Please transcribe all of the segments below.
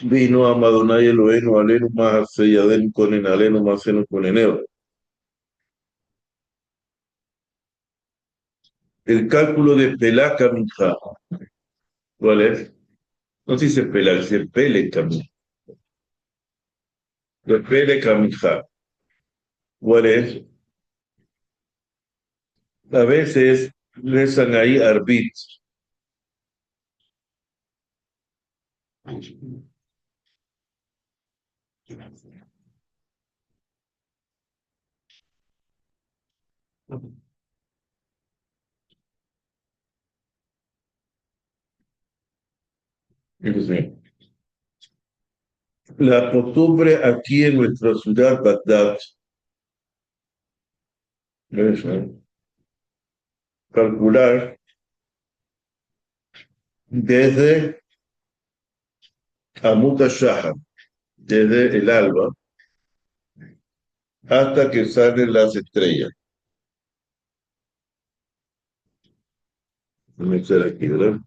Vino a Madonai Elohenu, Alenu más Seyadenu Konen, Alenu más Senu Koneneo. El cálculo de Pelaca Minja, ¿cuál es? No se dice Pelaca, se dice Peleca Minja. De Peleca Minja, ¿cuál es? A veces rezan ahí Arbit. Entonces, la costumbre aquí en nuestra ciudad, Bagdad, es calcular desde Amut Shahar, desde el alba, hasta que salen las estrellas. Vamos a estar aquí, ¿verdad?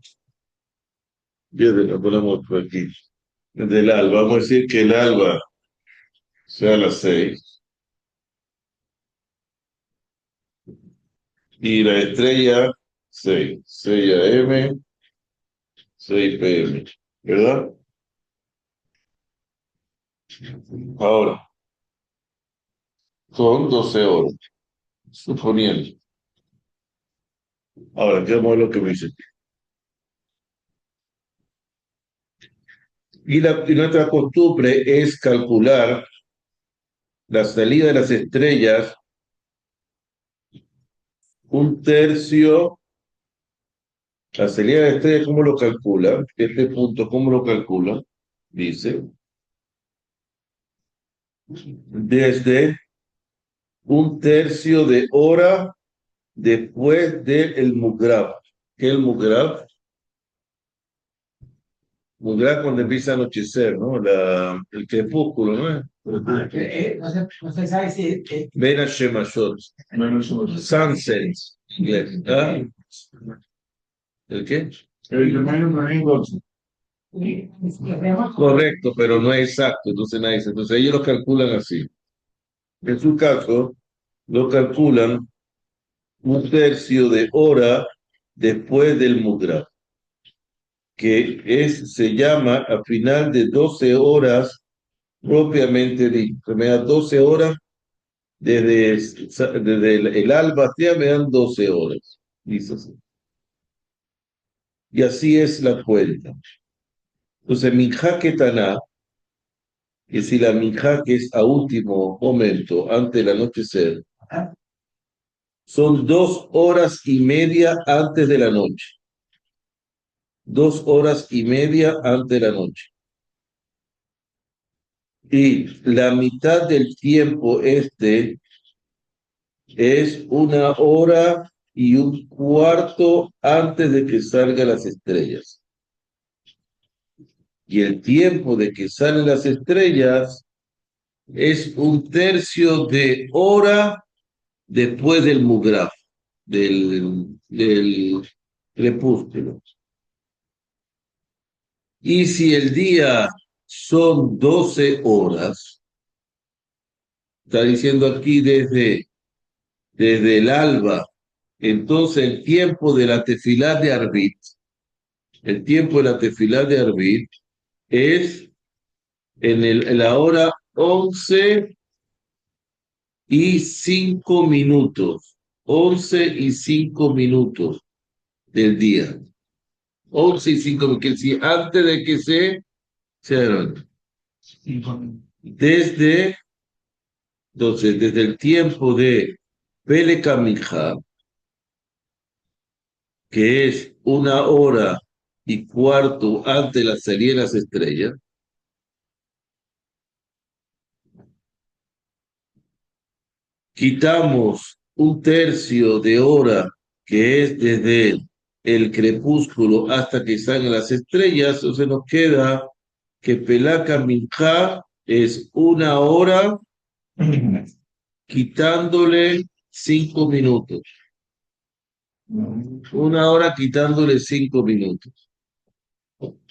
Desde, lo ponemos por aquí. Desde el alba, vamos a decir que el alba sea a las 6 y la estrella 6 AM, 6 PM, ¿verdad? Ahora, son 12 horas, suponiendo. Ahora, ¿qué es lo que me dice? Y nuestra costumbre es calcular la salida de las estrellas un tercio, la salida de las estrellas, ¿cómo lo calcula? Este punto, ¿cómo lo calcula? Dice, desde un tercio de hora después del Mugrab. ¿Qué es el Mugrab? Mugrab cuando empieza a anochecer, ¿no? El crepúsculo, ¿no? No se sabe si... Ben Hashemashot. Sunset. ¿Ah? ¿El qué? Correcto, pero no es exacto, entonces nadie dice. Entonces ellos lo calculan así. En su caso, lo calculan un tercio de hora después del Mugrab, se llama a final de 12 horas propiamente dicho. Me da 12 horas desde el alba hacia me dan 12 horas. Dice así. Y así es la cuenta. Entonces, Minja Ketaná, que si la Minja que es a último momento, antes del anochecer, son 2 horas y media antes de la noche. 2 horas y media antes de la noche. Y la mitad del tiempo es 1 hora y 1/4 antes de que salgan las estrellas. Y el tiempo de que salen las estrellas es un tercio de hora después del Mugraf, del crepúsculo. Y si el día son 12 horas, está diciendo aquí desde el alba, entonces el tiempo de la tefilá de Arbit, el tiempo de la tefilá de Arbit es en la hora 11:05. 11:05 del día. 11:05, que si antes de que se desde, entonces, desde el tiempo de Pelekamija, que es 1 hora y 1/4 antes de la salida de las estrellas, quitamos un tercio de hora, que es desde el crepúsculo hasta que salgan las estrellas, entonces nos queda que Pelaca Minjá es 1 hora quitándole 5 minutos. 1 hora quitándole 5 minutos.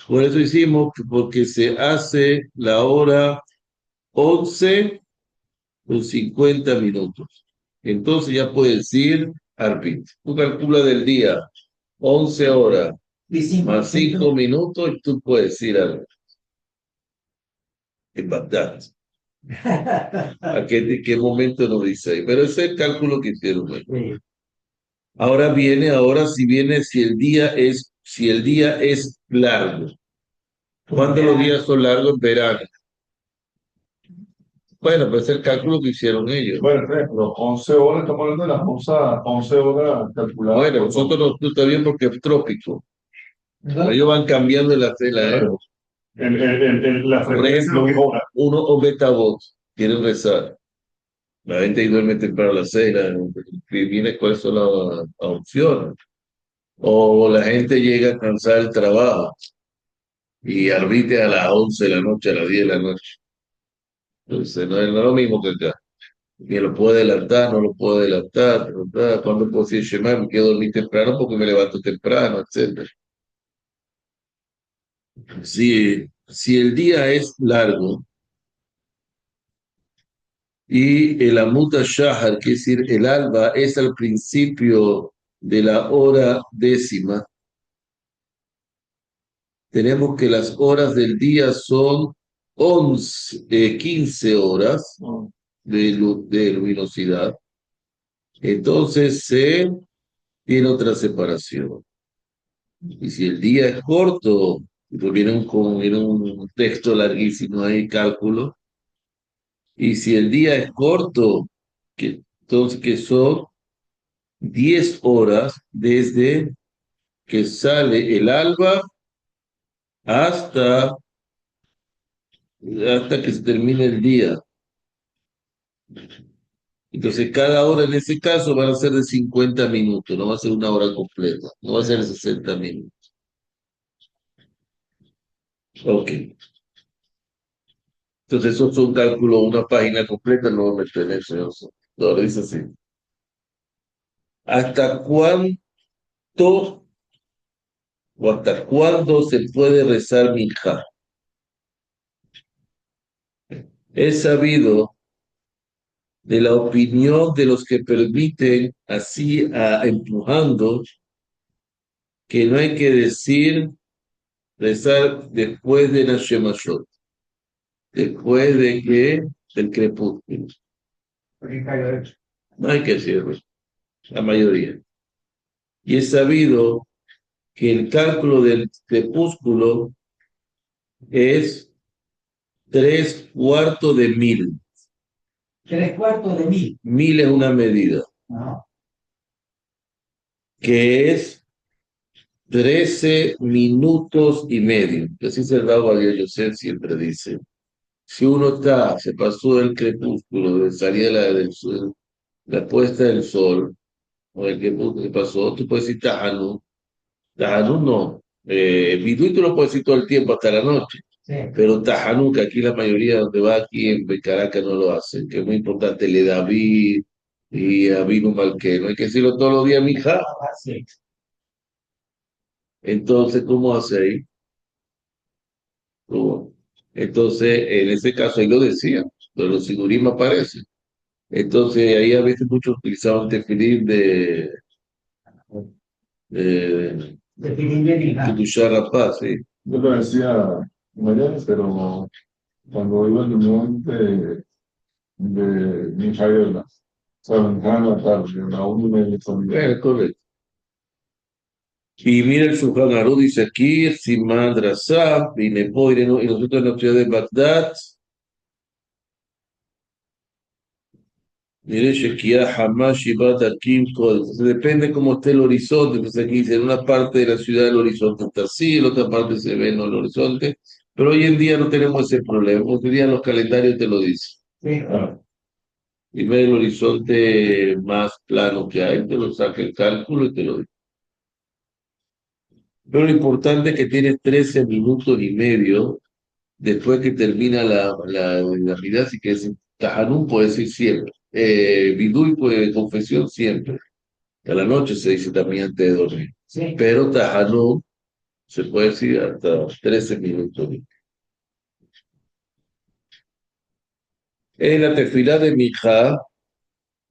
Por eso hicimos, porque se hace la hora 11 con 50 minutos. Entonces ya puedes decir, Arpit, tú calcula del día 11 horas más 5 minutos y tú puedes decir algo. En Bagdad. ¿A qué momento nos dice ahí? Pero ese es el cálculo que hicieron. Sí. Ahora si el día es largo. ¿Cuándo los días son largos? En verano. Bueno, pues es el cálculo que hicieron ellos. Bueno, por ejemplo, 11 horas, estamos hablando de las 11 horas calculadas. Bueno, nosotros no está bien porque es trópico. Ellos van cambiando la tela. La Por ejemplo, uno o beta voz quieren rezar. La gente ahí duerme temprano a las 6, viene cuáles son las opciones. O la gente llega a cansar el trabajo y arbite a las 11 de la noche, a las 10 de la noche. Entonces, no es lo mismo que acá. Que lo puedo adelantar, no lo puedo adelantar, cuando puedo decir Shema, me quedo dormir temprano porque me levanto temprano, etc. Si el día es largo y el Amuta Shahar, que es decir, el alba, es al principio de la hora décima, tenemos que las horas del día son 15 horas de luminosidad. Entonces se tiene otra separación. Y si el día es corto, pues viene un texto larguísimo ahí, cálculo. Y si el día es corto, entonces que son 10 horas desde que sale el alba hasta, hasta que se termine el día. Entonces, cada hora en ese caso van a ser de 50 minutos, no va a ser una hora completa, no va a ser de 60 minutos. Ok. Entonces, eso es un cálculo, una página completa, no voy a meter en eso. Ahora dice así. ¿Hasta cuánto o hasta cuándo se puede rezar minjá? Es sabido de la opinión de los que permiten así empujando que no hay que decir rezar después de la Shemashot, después de que del crepúsculo. No hay que decirlo, la mayoría. Y es sabido que el cálculo del crepúsculo es 3/4 de mil. 3/4 de mil. Mil es una medida. No. Que es 13 minutos y medio. Así se da María José siempre dice. Si uno se pasó del crepúsculo, de salida del sol, la puesta del sol, o el crepúsculo que pasó, tú puedes decir Tajanú. Tajanú no. Vidú tú lo puedes decir todo el tiempo hasta la noche. Sí. Pero Tajanú, que aquí la mayoría donde va aquí en Caracas no lo hacen, que es muy importante, le David y a vino Malque. No hay que decirlo todos los días, mija. Sí. Entonces, ¿cómo hace ahí? ¿Cómo? Entonces, en ese caso, ahí lo decía, pero los sigurim aparecen. Entonces, ahí a veces muchos utilizaban tefilín de Kedushá Rapá, sí. Yo lo decía mañana, pero cuando iba al unión de Mijaela, o sea, en la tarde, a la 1:30 Correcto. Y mira el Shulchan Aruch dice aquí, Simán Drasá, y nosotros en la ciudad de Bagdad, mire, Shekiah Hamash Shibat Akim Kod. Depende cómo esté el horizonte. Entonces aquí dice, en una parte de la ciudad el horizonte está así, en otra parte se ve no el horizonte. Pero hoy en día no tenemos ese problema. Hoy en día los calendarios te lo dicen. Sí. Y ve el horizonte más plano que hay, te lo saca el cálculo y te lo dice. Pero lo importante es que tiene 13 minutos y medio después que termina la vida, así que es Tajanún puede decir siempre. Vidui puede confesión siempre. A la noche se dice también antes de dormir. Sí. Pero Tajanún se puede decir hasta 13 minutos. Es la tefilá de Mijá,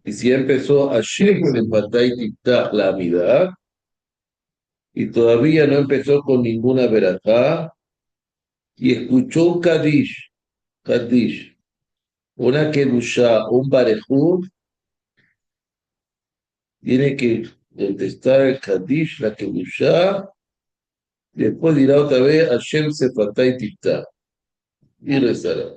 y si empezó Hashem Sefatay Tiftach la Amidad, y todavía no empezó con ninguna verajá, y escuchó un Kaddish, una Kedushá, un Barejud, tiene que contestar el Kaddish, la Kedushá, después dirá otra vez Hashem Sefatay Tiftach, y rezará.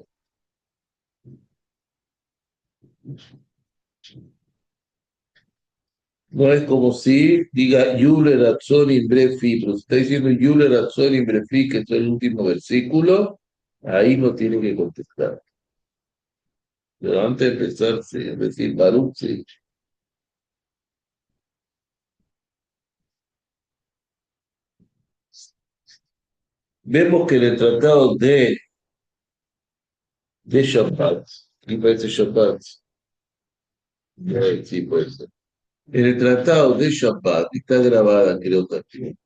No es como si diga Yule Ratzon Imbrefi, pero si está diciendo Yule Ratzon Imbrefi, que es el último versículo, ahí no tiene que contestar. Pero antes de empezar, sí, es decir, Baruch, sí. Vemos que en el tratado de Shabbat, ¿qué parece Shabbat? Sí, puede ser. En el tratado de Shabbat, está grabada, creo también.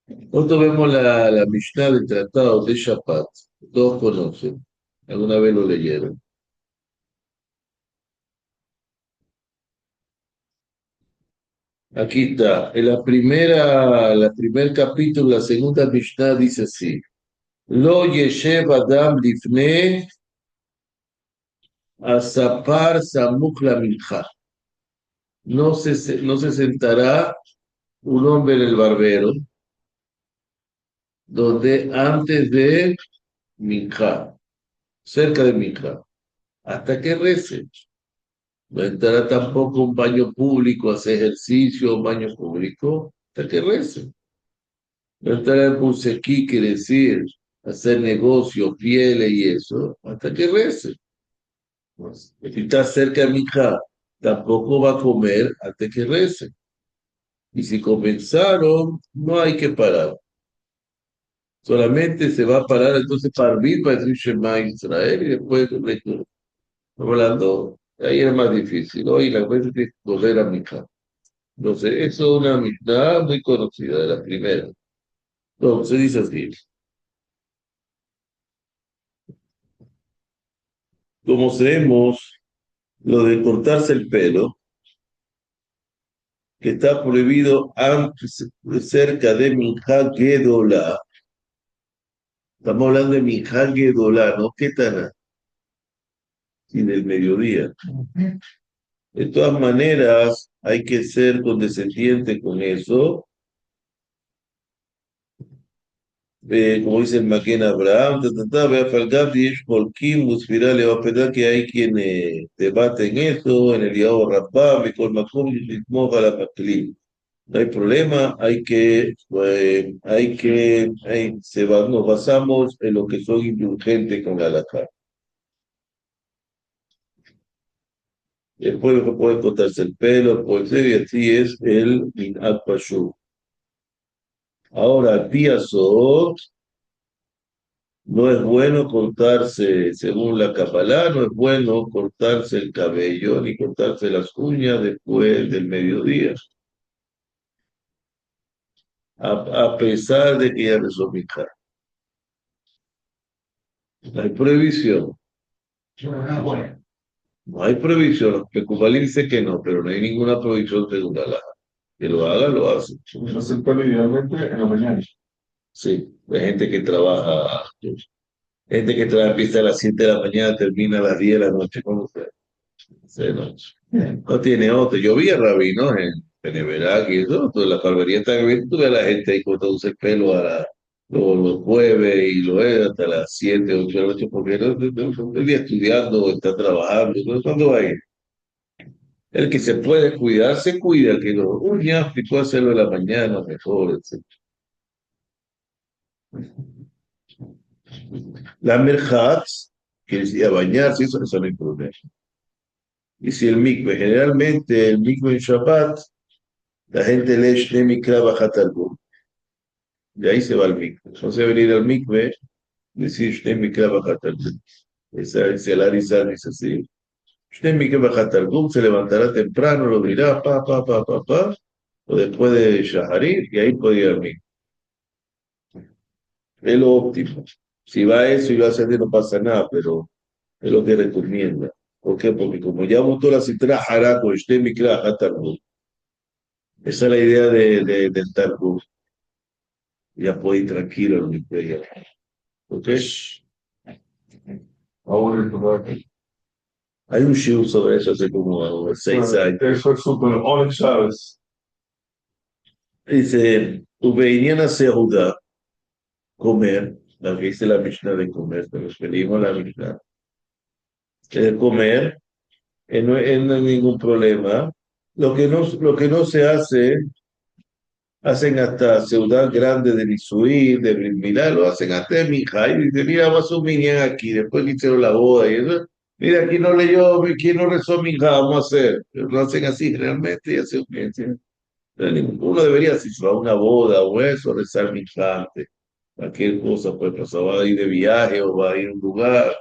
Nosotros vemos la Mishnah del tratado de Shabbat, todos conocen, alguna vez lo leyeron. Aquí está, en la primer capítulo, la segunda Mishnah dice así: Lo yeshev adam lifnei asapar samuch la mincha. No se sentará un hombre en el barbero, donde antes de mincha, cerca de mincha, hasta que rece. No entrará tampoco a un baño público, hacer ejercicio, un baño público, hasta que rece. No entrará en Busequí, quiere decir hacer negocios, pieles y eso, hasta que rece. Pues, si está cerca de mi hija, tampoco va a comer hasta que rece. Y si comenzaron, no hay que parar. Solamente se va a parar entonces para vivir, para decir Shema Israel y después hablando, ahí es más difícil. Hoy la gente tiene que volver a mi hija. Entonces, eso es una amistad muy conocida, de la primera. Entonces dice así: como sabemos, lo de cortarse el pelo, que está prohibido antes, cerca de Minhag Gedolah. Estamos hablando de Minhag Gedolah, ¿no? ¿Qué tal? Y del mediodía. De todas maneras, hay que ser condescendiente con eso. Como dice el Maquén Abraham, le va a pedir que hay quienes debaten eso en el Yahoo Rabbah, Mikol Makom, Yitmoch a la Maklim. No hay problema, nos basamos en lo que son indulgentes con la halajá. Después puede cortarse el pelo, puede ser, y así es el Minhag Pashut. Ahora, Piasot, no es bueno cortarse, según la Kabbalah, no es bueno cortarse el cabello ni cortarse las uñas después del mediodía. A pesar de que ya rezó Minhag. No hay prohibición. No hay prohibición. Pecubalí dice que no, pero no hay ninguna prohibición según la halajá. Que lo haga, lo hace. Entonces, el pelo idealmente en la mañana. Sí, hay gente que trabaja, empieza a las 7 de la mañana, termina a las 10 de la noche, ¿cómo se hace de noche? No tiene otro. Yo vi a rabinos en Peneverac y eso, toda la barbería está bien, tuve a la gente ahí cortándose el pelo los jueves y lo es hasta las 7, 8 de la noche, porque no el día estudiando, está trabajando, entonces, ¿cuándo va a ir? El que se puede cuidar, se cuida, el que no, ya, si puede hacerlo en la mañana, mejor, etc. La merhat, que decía bañarse, eso no hay problema. Y si el mikve, generalmente el mikve en Shabbat, la gente lee Shne Mikra Bajat Album. De ahí se va al mikve. Entonces venir al mikve, decir Shne Mikra Bajat Album. Esa es el Arizal, dice así. Shne Mikra Bajat Album se levantará temprano, lo dirá, o después de Shaharit, y ahí puede ir al mikve. Es lo óptimo. Si va a eso y va a hacer no pasa nada, pero es lo que recomienda. ¿Por qué? Porque como ya votó la citra hará con este mikra hatarbu. Esa es la idea del Talmud. Ya puede ir tranquilo en mi playa. ¿Ok? Ahora el lugar. Hay un shiur sobre eso hace como 6 años. Eso es súper Oleg Chávez. Dice, Ubeiniana Sehuda, comer, la que dice la Mishnah de comer, pero pedimos la Mishnah. Comer, no hay ningún problema. Lo que no se hace, hacen hasta ciudad grande de Nisuí, de Brit Milá, lo hacen hasta de Mijá, y dice, mira, vamos a un minyan aquí, después que hicieron la boda y eso. Mira, aquí no leyó, aquí no rezó Mijá, vamos a hacer. Lo hacen así realmente y hace un minyan. Uno debería, si se va a una boda o eso, rezar Mijá antes. Cualquier cosa puede pasar, va a ir de viaje o va a ir a un lugar,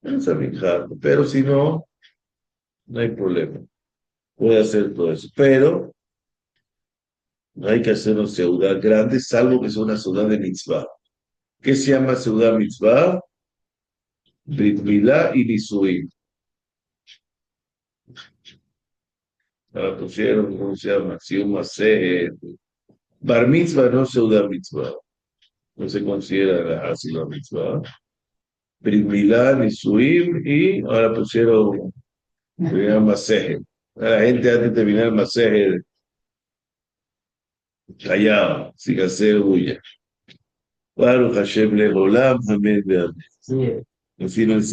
rezar Mijá. Pero si no, no hay problema. Puede hacer todo eso. Pero no hay que hacer una ciudad grande, salvo que sea una ciudad de mitzvah. ¿Qué se llama ciudad mitzvah? Brit Milá y Nisuí. Ahora pusieron, ¿cómo se llama? Siuma Bar mitzvah no es ciudad mitzvah. No se considera así la mitzvah. Brit Milá, Nisuí y ahora pusieron, se llama Maseje. La gente antes de terminar el Maseje callaba, sin hacer bulla. Baruch Hashem Leolam, amén, amén. Sí. En fin,